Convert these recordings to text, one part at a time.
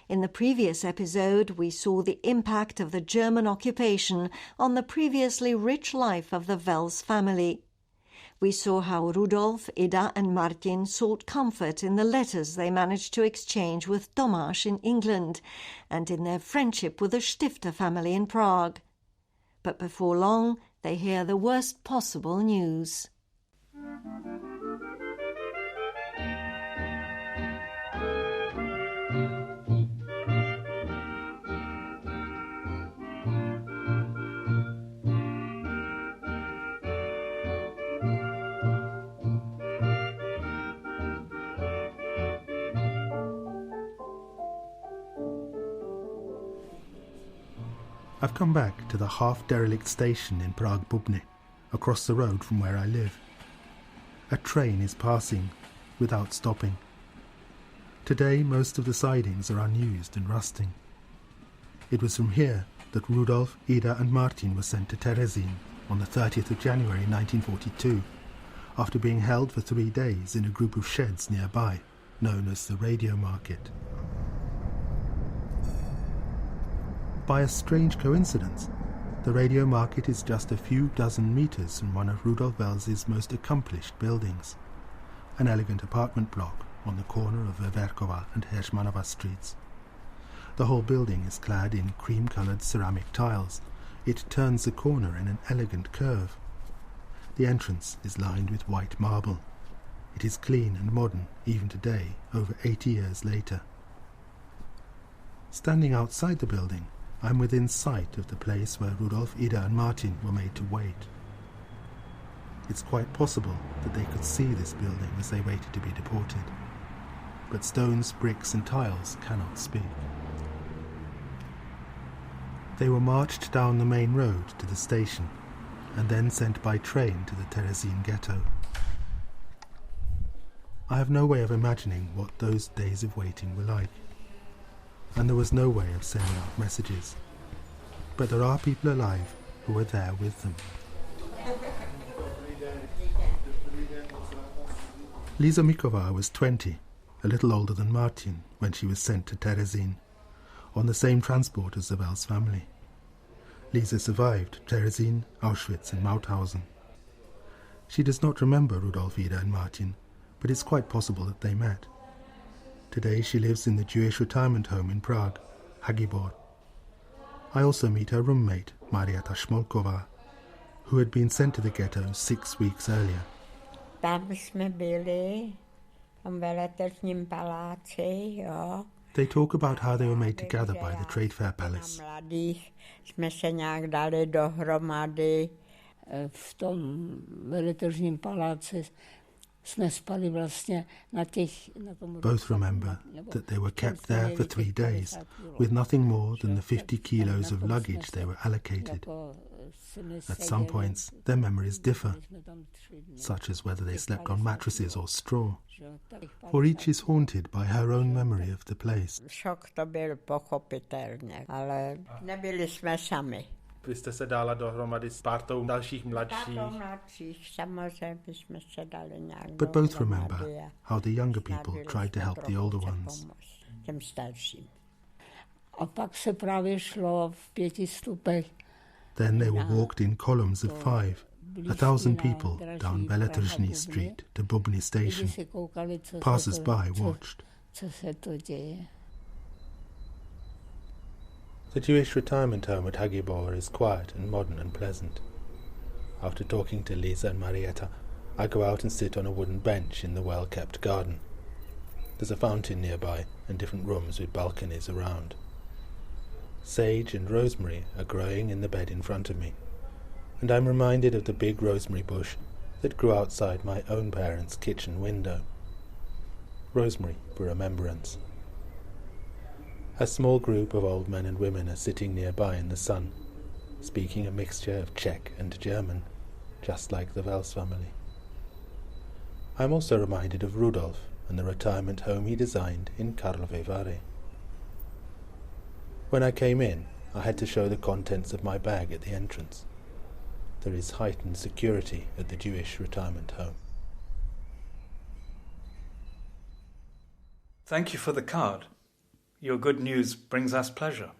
In the previous episode, we saw the impact of the German occupation on the previously rich life of the Wels family. We saw how Rudolf, Ida and Martin sought comfort in the letters they managed to exchange with Tomáš in England and in their friendship with the Štifter family in Prague. But before long, they hear the worst possible news. I've come back to the half-derelict station in Prague-Bubny, across the road from where I live. A train is passing, without stopping. Today most of the sidings are unused and rusting. It was from here that Rudolf, Ida and Martin were sent to Terezín on the 30th of January 1942, after being held for 3 days in a group of sheds nearby, known as the Radio Market. By a strange coincidence, the Radio Market is just a few dozen metres from one of Rudolf Wels's most accomplished buildings, an elegant apartment block on the corner of Veverkova and Hershmanova streets. The whole building is clad in cream-coloured ceramic tiles. It turns the corner in an elegant curve. The entrance is lined with white marble. It is clean and modern even today, over 80 years later. Standing outside the building, I'm within sight of the place where Rudolf, Ida and Martin were made to wait. It's quite possible that they could see this building as they waited to be deported. But stones, bricks and tiles cannot speak. They were marched down the main road to the station and then sent by train to the Terezín ghetto. I have no way of imagining what those days of waiting were like. And there was no way of sending out messages. But there are people alive who were there with them. Lisa Mikova was 20, a little older than Martin, when she was sent to Terezín, on the same transport as the Wels family. Lisa survived Terezín, Auschwitz and Mauthausen. She does not remember Rudolf, Ida and Martin, but it's quite possible that they met. Today she lives in the Jewish retirement home in Prague, Hagibor. I also meet her roommate, Marieta Šmolková, who had been sent to the ghetto 6 weeks earlier. Tam jsme byli, v Veletržním paláci, jo. They talk about how they were made to gather by the Trade Fair Palace. Mladých jsme se nějak dali dohromady. V tom Veletržním paláci jsme spali vlastně na tom. Both remember that they were kept there for 3 days, with nothing more than the 50 kilos of luggage they were allocated. At some points, their memories differ, such as whether they slept on mattresses or straw, for each is haunted by her own memory of the place. Šok to byl pochopitelně, ale nebyli jsme sami. Vy jste se dala dohromady s partou dalších mladších. Samozřejmě jsme se dali nějak. But both remember how the younger people tried to help the older ones. Těm starším. A pak se právě šlo v 5 stupech. Then they were walked in columns of 5, 1,000 people down Veletržní Street to Bubny Station. Passers-by watched. Co se to děje? The Jewish retirement home at Hagibor is quiet and modern and pleasant. After talking to Lisa and Marieta, I go out and sit on a wooden bench in the well-kept garden. There's a fountain nearby and different rooms with balconies around. Sage and rosemary are growing in the bed in front of me, and I'm reminded of the big rosemary bush that grew outside my own parents' kitchen window. Rosemary for remembrance. A small group of old men and women are sitting nearby in the sun, speaking a mixture of Czech and German, just like the Wels family. I'm also reminded of Rudolf and the retirement home he designed in Karlovy Vary. When I came in, I had to show the contents of my bag at the entrance. There is heightened security at the Jewish retirement home. Thank you for the card. Your good news brings us pleasure.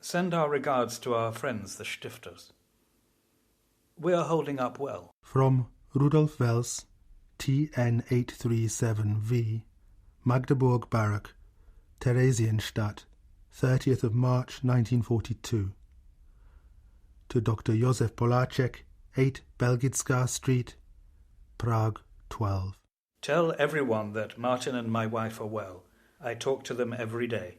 Send our regards to our friends, the Stifters. We are holding up well. From Rudolf Wels, TN837V, Magdeburg Barrack, Theresienstadt, 30th of March 1942. To Dr. Josef Polacek, 8 Belgitska Street, Prague 12. Tell everyone that Martin and my wife are well. I talk to them every day.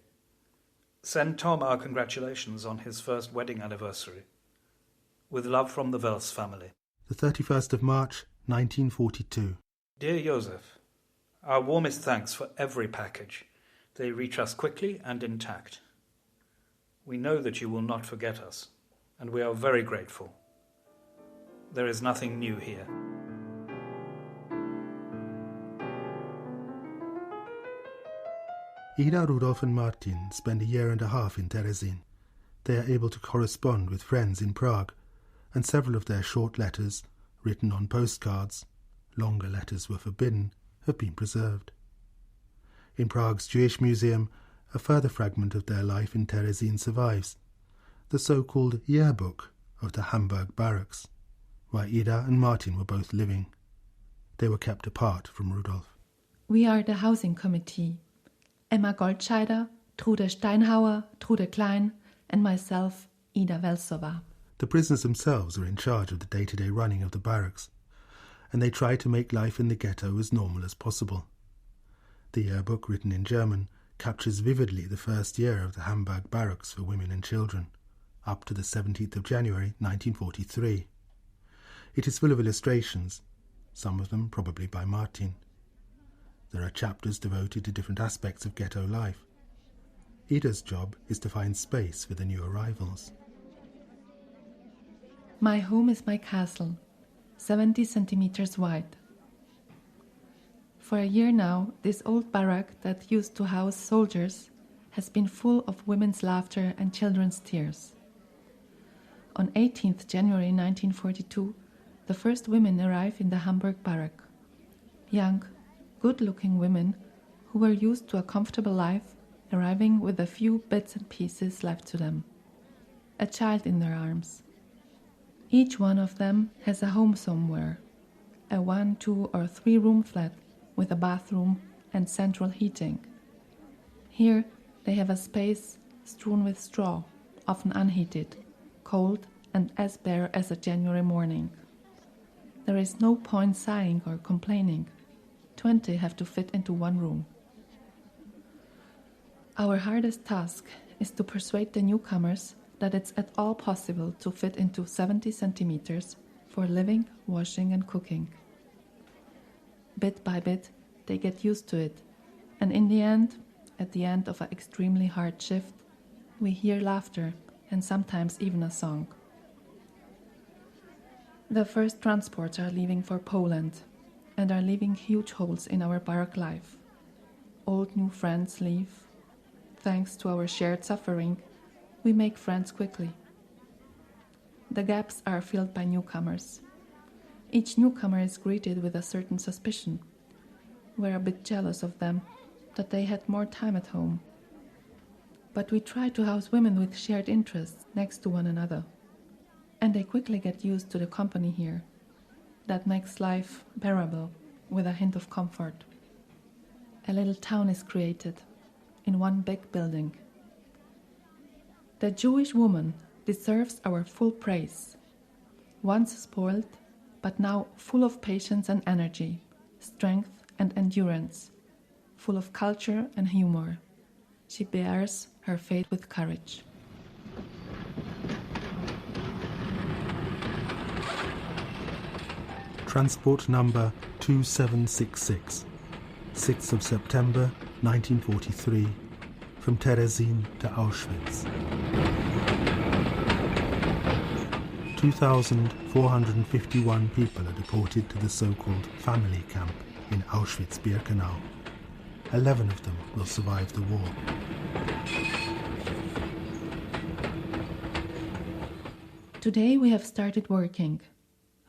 Send Tom our congratulations on his first wedding anniversary. With love from the Wels family. The 31st of March 1942. Dear Josef, our warmest thanks for every package. They reach us quickly and intact. We know that you will not forget us, and we are very grateful. There is nothing new here. Ida, Rudolf and Martin spend a year and a half in Terezin. They are able to correspond with friends in Prague, and several of their short letters, written on postcards, longer letters were forbidden, have been preserved. In Prague's Jewish Museum, a further fragment of their life in Terezin survives, the so-called yearbook of the Hamburg barracks, where Ida and Martin were both living. They were kept apart from Rudolf. We are the housing committee. Emma Goldscheider, Trude Steinhauer, Trude Klein, and myself, Ida Welsova. The prisoners themselves are in charge of the day-to-day running of the barracks, and they try to make life in the ghetto as normal as possible. The yearbook, written in German, captures vividly the first year of the Hamburg barracks for women and children, up to the 17th of January 1943. It is full of illustrations, some of them probably by Martin. There are chapters devoted to different aspects of ghetto life. Ida's job is to find space for the new arrivals. My home is my castle, 70 centimeters wide. For a year now, this old barrack that used to house soldiers has been full of women's laughter and children's tears. On 18th January 1942, the first women arrive in the Hamburg barrack. Young, good-looking women who were used to a comfortable life, arriving with a few bits and pieces left to them. A child in their arms. Each one of them has a home somewhere, a 1, 2 or 3 room flat with a bathroom and central heating. Here they have a space strewn with straw, often unheated, cold and as bare as a January morning. There is no point sighing or complaining. 20 have to fit into one room. Our hardest task is to persuade the newcomers that it's at all possible to fit into 70 centimeters for living, washing and cooking. Bit by bit, they get used to it, and in the end, at the end of an extremely hard shift, we hear laughter and sometimes even a song. The first transports are leaving for Poland and are leaving huge holes in our barrack life. Old new friends leave. Thanks to our shared suffering, we make friends quickly. The gaps are filled by newcomers. Each newcomer is greeted with a certain suspicion. We're a bit jealous of them, that they had more time at home. But we try to house women with shared interests next to one another. And they quickly get used to the company here. That makes life bearable, with a hint of comfort. A little town is created, in one big building. The Jewish woman deserves our full praise. Once spoiled, but now full of patience and energy, strength and endurance, full of culture and humor. She bears her fate with courage. Transport number 2766, 6th of September 1943, from Terezin to Auschwitz. 2,451 people are deported to the so-called family camp in Auschwitz-Birkenau. 11 of them will survive the war. Today we have started working.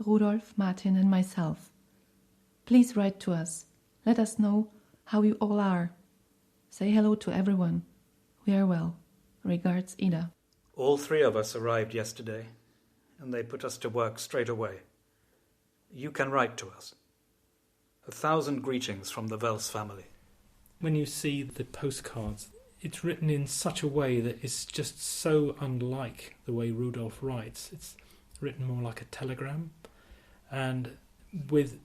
Rudolf, Martin and myself. Please write to us. Let us know how you all are. Say hello to everyone. We are well. Regards, Ida. All three of us arrived yesterday, and they put us to work straight away. You can write to us. 1,000 greetings from the Wels family. When you see the postcards, it's written in such a way that it's just so unlike the way Rudolf writes. It's written more like a telegram, and with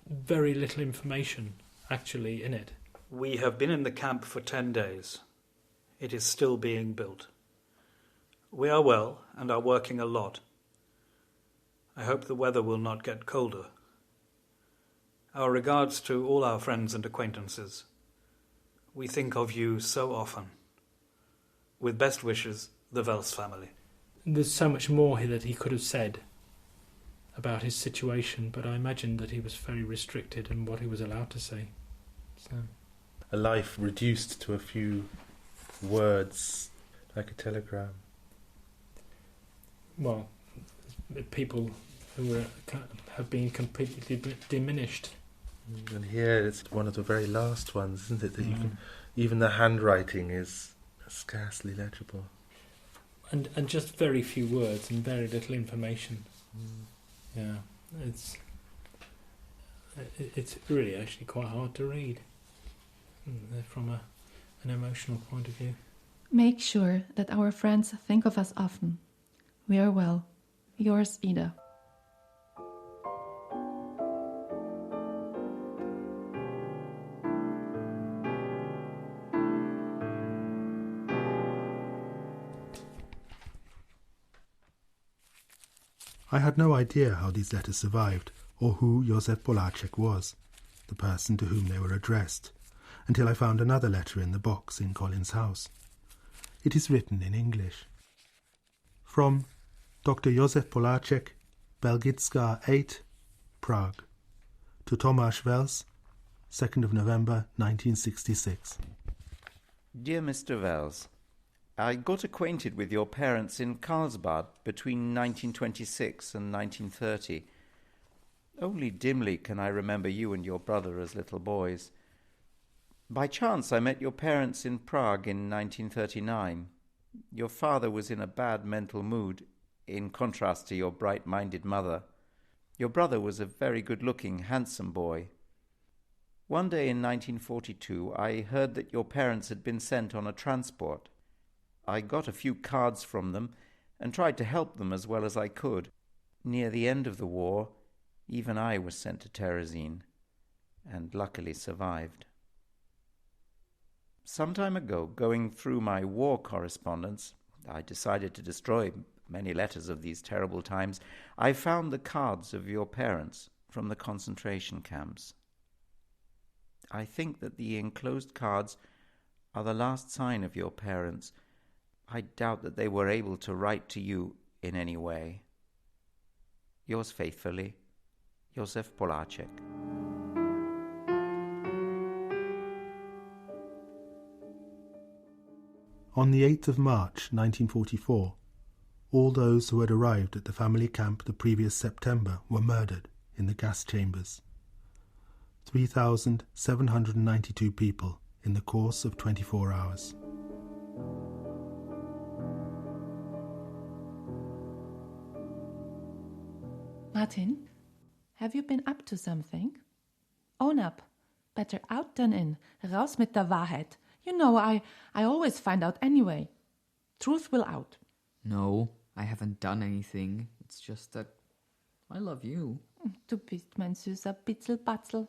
very little information actually in it. We have been in the camp for 10 days. It is still being built. We are well and are working a lot. I hope the weather will not get colder. Our regards to all our friends and acquaintances. We think of you so often. With best wishes, the Wels family. There's so much more here that he could have said about his situation, but I imagine that he was very restricted in what he was allowed to say. So, A life reduced to a few words, like a telegram. well, people who have been completely diminished. And here it's one of the very last ones, isn't it? That you can, even the handwriting is scarcely legible. And just very few words and very little information. Yeah, it's really actually quite hard to read from an emotional point of view. Make sure that our friends think of us often. We are well. Yours, Ida. I had no idea how these letters survived, or who Josef Poláček was, the person to whom they were addressed, until I found another letter in the box in Colin's house. It is written in English. From Dr. Josef Poláček, Belgická 8, Prague, to Tomáš Wels, 2nd of November 1966. Dear Mr. Wels, I got acquainted with your parents in Carlsbad between 1926 and 1930. Only dimly can I remember you and your brother as little boys. By chance I met your parents in Prague in 1939. Your father was in a bad mental mood, in contrast to your bright-minded mother. Your brother was a very good-looking, handsome boy. One day in 1942 I heard that your parents had been sent on a transport. I got a few cards from them and tried to help them as well as I could. Near the end of the war, even I was sent to Terezin, and luckily survived. Some time ago, going through my war correspondence, I decided to destroy many letters of these terrible times. I found the cards of your parents from the concentration camps. I think that the enclosed cards are the last sign of your parents. I doubt that they were able to write to you in any way. Yours faithfully, Josef Poláček. On the 8th of March 1944, all those who had arrived at the family camp the previous September were murdered in the gas chambers. 3,792 people in the course of 24 hours. Martin, have you been up to something? Own up. Better out than in. Raus mit der Wahrheit. You know, I always find out anyway. Truth will out. No, I haven't done anything. It's just that I love you. Du bist mein süßer Bitzelbatzel.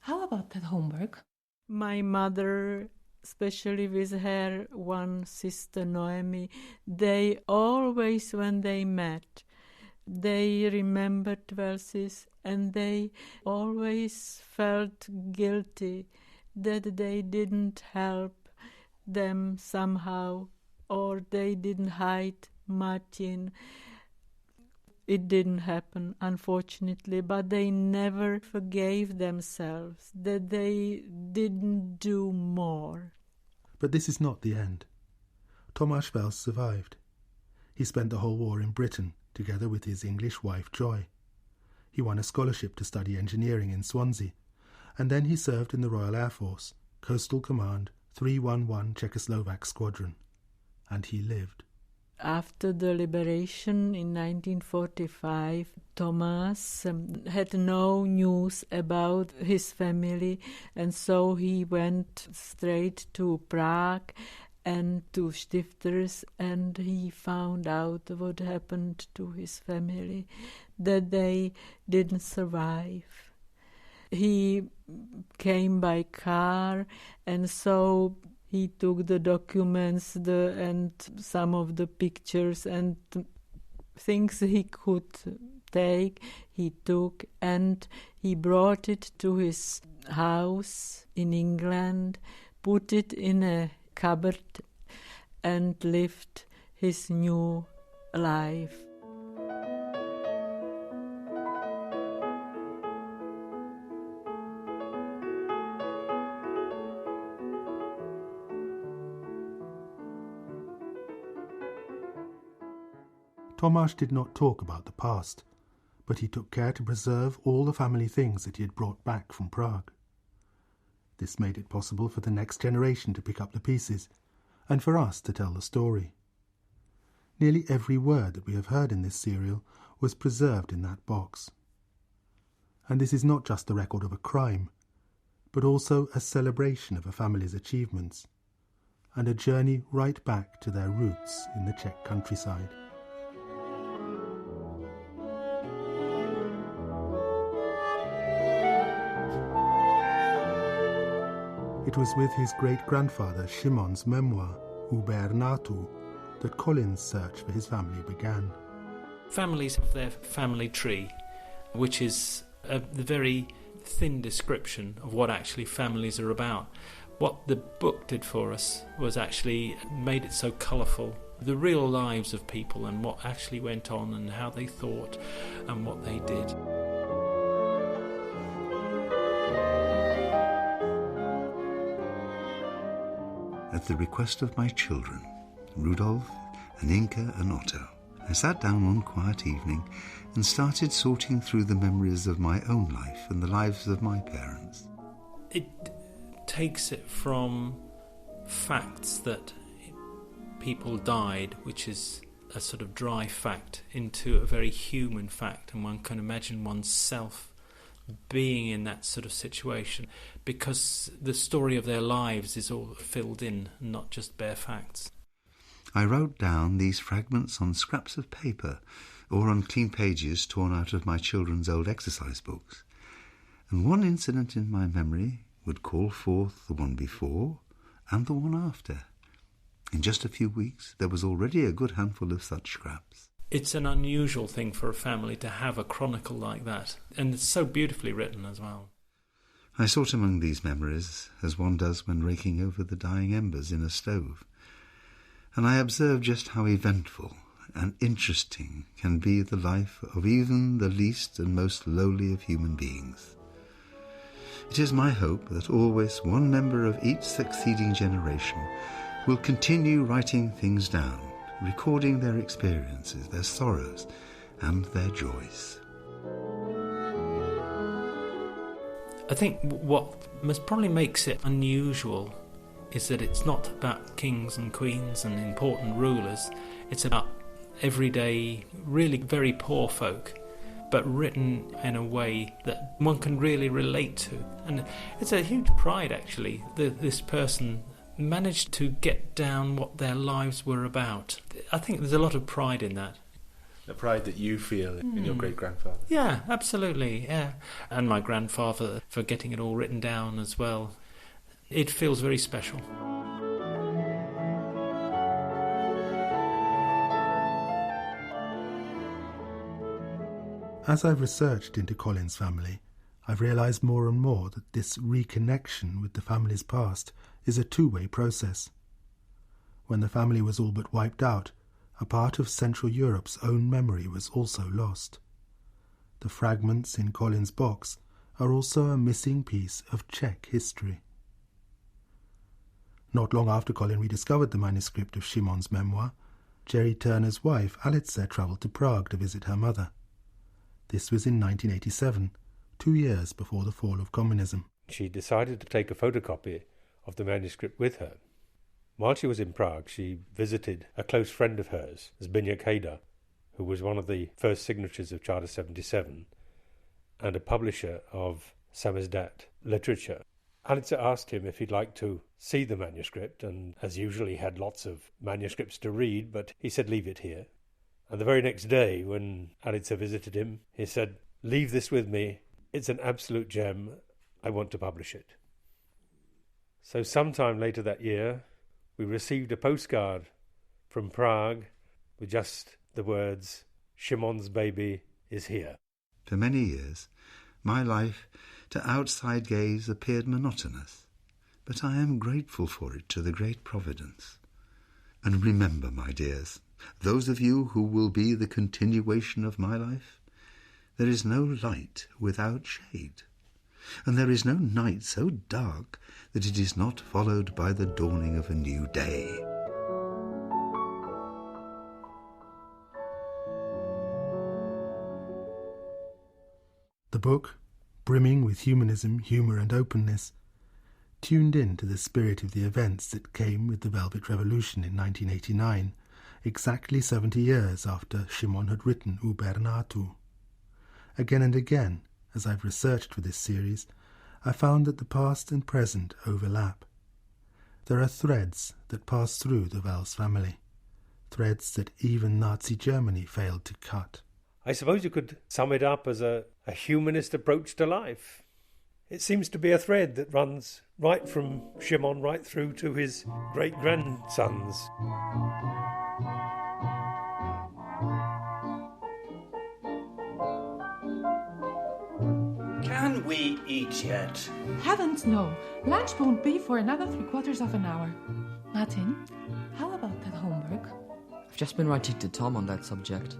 How about that homework? My mother, especially with her one sister Noemi, they always, when they met, they remembered verses and they always felt guilty that they didn't help them somehow, or they didn't hide Martin. It didn't happen, unfortunately, but they never forgave themselves that they didn't do more. But this is not the end. Tomáš Wels survived. He spent the whole war in Britain, together with his English wife Joy. He won a scholarship to study engineering in Swansea, and then he served in the Royal Air Force, Coastal Command, 311 Czechoslovak Squadron, and he lived. After the liberation in 1945, Tomáš had no news about his family, and so he went straight to Prague and to Štifter's, and he found out what happened to his family, that they didn't survive. He came by car, and so he took the documents and some of the pictures and things he could take, he took, and he brought it to his house in England, put it in a cupboard, and lived his new life. Tomáš did not talk about the past, but he took care to preserve all the family things that he had brought back from Prague. This made it possible for the next generation to pick up the pieces, and for us to tell the story. Nearly every word that we have heard in this serial was preserved in that box. And this is not just the record of a crime, but also a celebration of a family's achievements, and a journey right back to their roots in the Czech countryside. It was with his great-grandfather Šimon's memoir, Ubernatu, that Colin's search for his family began. Families have their family tree, which is a very thin description of what actually families are about. What the book did for us was actually made it so colourful. The real lives of people and what actually went on and how they thought and what they did. At the request of my children, Rudolf and Inka and Otto, I sat down one quiet evening and started sorting through the memories of my own life and the lives of my parents. It takes it from facts that people died, which is a sort of dry fact, into a very human fact, and one can imagine oneself being in that sort of situation, because the story of their lives is all filled in, not just bare facts. I wrote down these fragments on scraps of paper or on clean pages torn out of my children's old exercise books, and one incident in my memory would call forth the one before and the one after. In just a few weeks there was already a good handful of such scraps. It's an unusual thing for a family to have a chronicle like that, and it's so beautifully written as well. I sought among these memories, as one does when raking over the dying embers in a stove, and I observed just how eventful and interesting can be the life of even the least and most lowly of human beings. It is my hope that always one member of each succeeding generation will continue writing things down, recording their experiences, their sorrows, and their joys. I think what most probably makes it unusual is that it's not about kings and queens and important rulers. It's about everyday, really very poor folk, but written in a way that one can really relate to. And it's a huge pride, actually, that this person managed to get down what their lives were about. I think there's a lot of pride in that. The pride that you feel in your great-grandfather. Yeah, absolutely, yeah. And my grandfather for getting it all written down as well. It feels very special. As I've researched into Colin's family, I've realised more and more that this reconnection with the family's past is a two-way process. When the family was all but wiped out, a part of Central Europe's own memory was also lost. The fragments in Colin's box are also a missing piece of Czech history. Not long after Colin rediscovered the manuscript of Šimon's memoir, Jerry Turner's wife Alice travelled to Prague to visit her mother. This was in 1987, 2 years before the fall of communism. She decided to take a photocopy of the manuscript with her. While she was in Prague, she visited a close friend of hers, Zbigniew Hejda, who was one of the first signatories of Charter 77 and a publisher of samizdat literature. Anice asked him if he'd like to see the manuscript, and as usual he had lots of manuscripts to read, but he said leave it here. And the very next day, when Anice visited him, he said, "Leave this with me, it's an absolute gem, I want to publish it." So sometime later that year, we received a postcard from Prague with just the words, "Shimon's baby is here." For many years, my life to outside gaze appeared monotonous, but I am grateful for it to the great Providence. And remember, my dears, those of you who will be the continuation of my life, there is no light without shade, and there is no night so dark that it is not followed by the dawning of a new day. The book, brimming with humanism, humour and openness, tuned in to the spirit of the events that came with the Velvet Revolution in 1989, exactly 70 years after Szymon had written Uber Natu. Again and again, as I've researched for this series, I found that the past and present overlap. There are threads that pass through the Wels family, threads that even Nazi Germany failed to cut. I suppose you could sum it up as a humanist approach to life. It seems to be a thread that runs right from Szymon right through to his great-grandsons. Can we eat yet? Heavens no. Lunch won't be for another 3/4 of an hour. Martin, how about that homework? I've just been writing to Tom on that subject.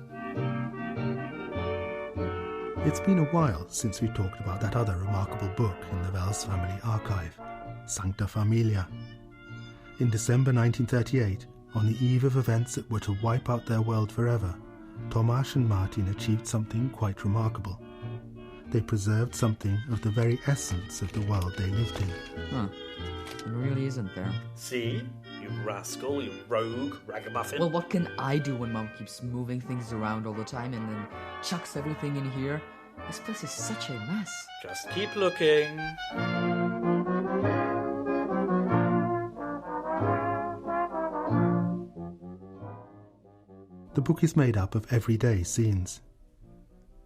It's been a while since we talked about that other remarkable book in the Wels family archive, Sancta Familia. In December 1938, on the eve of events that were to wipe out their world forever, Tomáš and Martin achieved something quite remarkable. They preserved something of the very essence of the world they lived in. Huh. It really isn't there. See? You rascal, you rogue, ragamuffin. Well, what can I do when Mom keeps moving things around all the time and then chucks everything in here? This place is such a mess. Just keep looking. The book is made up of everyday scenes.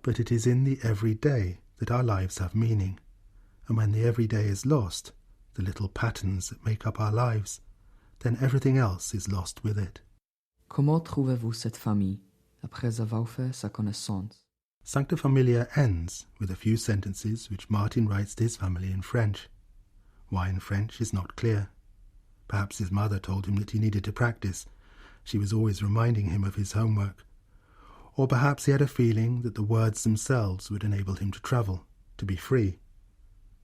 But it is in the everyday that our lives have meaning. And when the everyday is lost, the little patterns that make up our lives, then everything else is lost with it. Comment trouvez-vous cette famille après avoir fait sa connaissance? Sancta Familia ends with a few sentences which Martin writes to his family in French. Why in French is not clear. Perhaps his mother told him that he needed to practice. She was always reminding him of his homework. Or perhaps he had a feeling that the words themselves would enable him to travel, to be free.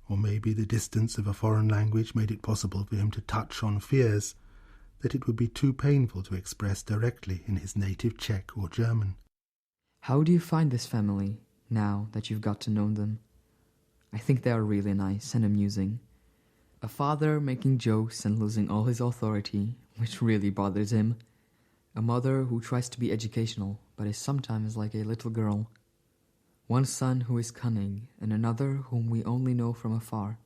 Or maybe the distance of a foreign language made it possible for him to touch on fears that it would be too painful to express directly in his native Czech or German. How do you find this family, now that you've got to know them? I think they are really nice and amusing. A father making jokes and losing all his authority, which really bothers him. A mother who tries to be educational, but is sometimes like a little girl. One son who is cunning, and another whom we only know from afar.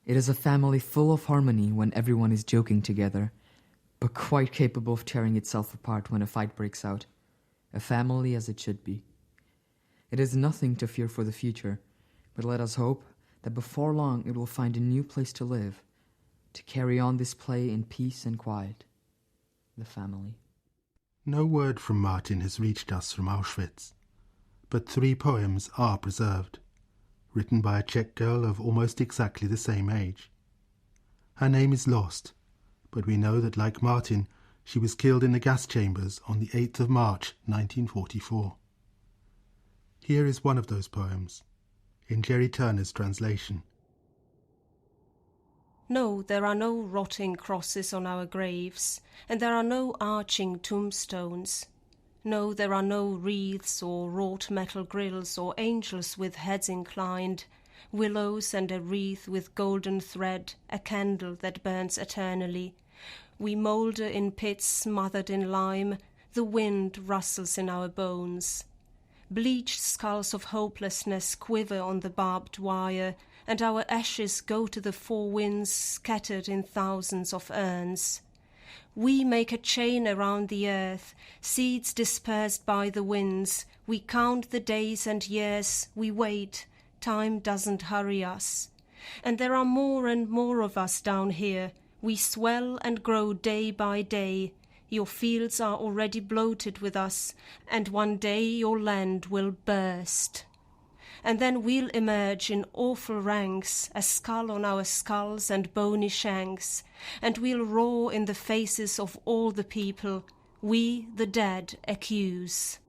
It is a family full of harmony when everyone is joking together, but quite capable of tearing itself apart when a fight breaks out. A family as it should be. It is nothing to fear for the future, but let us hope that before long it will find a new place to live, to carry on this play in peace and quiet. The family. No word from Martin has reached us from Auschwitz, but 3 poems are preserved, written by a Czech girl of almost exactly the same age. Her name is lost, but we know that, like Martin, she was killed in the gas chambers on the 8th of March 1944. Here is one of those poems, in Jerry Turner's translation. No, there are no rotting crosses on our graves, and there are no arching tombstones. No, there are no wreaths or wrought metal grills or angels with heads inclined, willows and a wreath with golden thread, a candle that burns eternally. We moulder in pits smothered in lime, the wind rustles in our bones. Bleached skulls of hopelessness quiver on the barbed wire, and our ashes go to the four winds scattered in thousands of urns. We make a chain around the earth, seeds dispersed by the winds. We count the days and years, we wait, time doesn't hurry us. And there are more and more of us down here. We swell and grow day by day. Your fields are already bloated with us, and one day your land will burst. And then we'll emerge in awful ranks, a skull on our skulls and bony shanks, and we'll roar in the faces of all the people. We, the dead, accuse.